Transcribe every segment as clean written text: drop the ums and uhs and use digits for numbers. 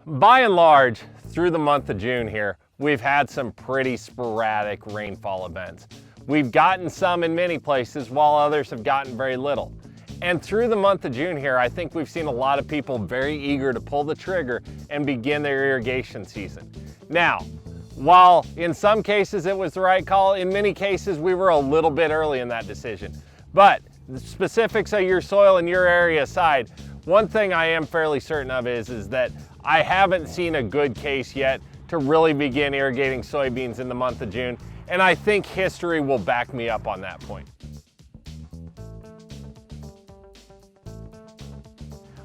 By and large, through the month of June here, we've had some pretty sporadic rainfall events. We've gotten some in many places while others have gotten very little. And through the month of June here, I think we've seen a lot of people very eager to pull the trigger and begin their irrigation season. Now, while in some cases it was the right call, in many cases we were a little bit early in that decision. But the specifics of your soil and your area aside, one thing I am fairly certain of is that I haven't seen a good case yet to really begin irrigating soybeans in the month of June, and I think history will back me up on that point.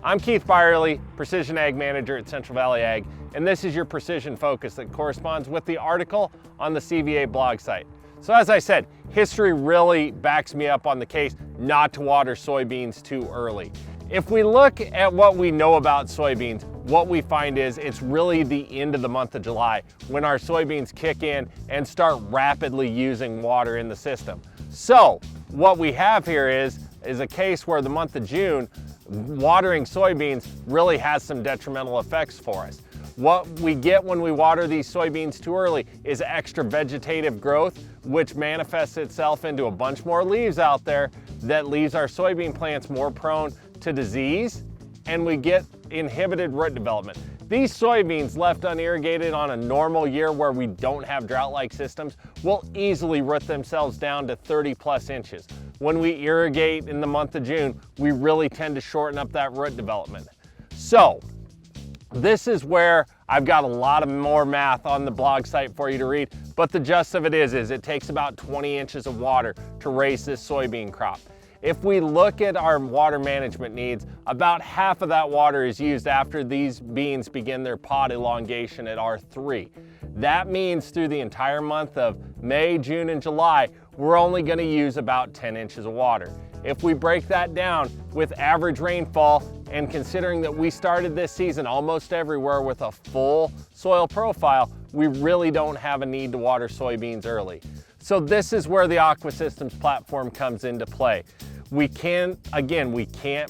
I'm Keith Byerly, Precision Ag Manager at Central Valley Ag, and this is your Precision Focus that corresponds with the article on the CVA blog site. So as I said, history really backs me up on the case not to water soybeans too early. If we look at what we know about soybeans, what we find is it's really the end of the month of July when our soybeans kick in and start rapidly using water in the system. So what we have here is a case where the month of June, watering soybeans really has some detrimental effects for us. What we get when we water these soybeans too early is extra vegetative growth, which manifests itself into a bunch more leaves out there that leaves our soybean plants more prone to disease, and we get inhibited root development. These soybeans left unirrigated on a normal year where we don't have drought-like systems will easily root themselves down to 30+ inches. When we irrigate in the month of June, we really tend to shorten up that root development. So this is where I've got a lot of more math on the blog site for you to read, but the gist of it is it takes about 20 inches of water to raise this soybean crop. If we look at our water management needs, about half of that water is used after these beans begin their pod elongation at R3. That means through the entire month of May, June, and July, we're only going to use about 10 inches of water. If we break that down with average rainfall, and considering that we started this season almost everywhere with a full soil profile, we really don't have a need to water soybeans early. So this is where the Aqua Systems platform comes into play. We can't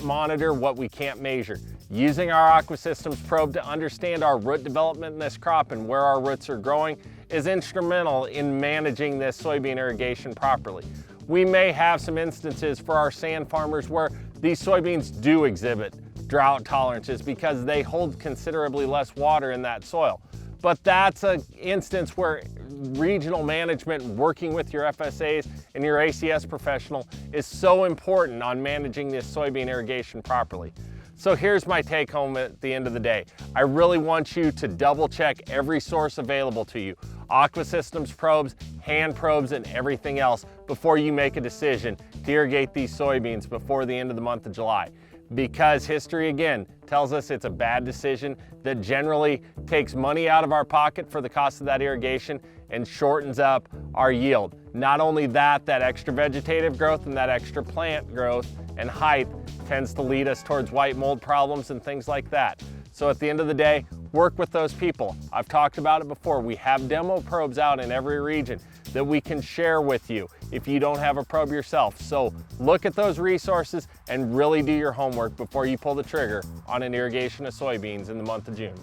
monitor what we can't measure. Using our Aqua Systems probe to understand our root development in this crop and where our roots are growing is instrumental in managing this soybean irrigation properly. We may have some instances for our sand farmers where these soybeans do exhibit drought tolerances because they hold considerably less water in that soil. But that's an instance where regional management working with your FSAs and your ACS professional is so important on managing this soybean irrigation properly. So here's my take home at the end of the day. I really want you to double check every source available to you. Aqua Systems probes, hand probes, and everything else before you make a decision to irrigate these soybeans before the end of the month of July. Because history again tells us it's a bad decision that generally takes money out of our pocket for the cost of that irrigation and shortens up our yield. Not only that extra vegetative growth and that extra plant growth and height tends to lead us towards white mold problems and things like that. So at the end of the day, work with those people. I've talked about it before. We have demo probes out in every region that we can share with you if you don't have a probe yourself. So look at those resources and really do your homework before you pull the trigger on an irrigation of soybeans in the month of June.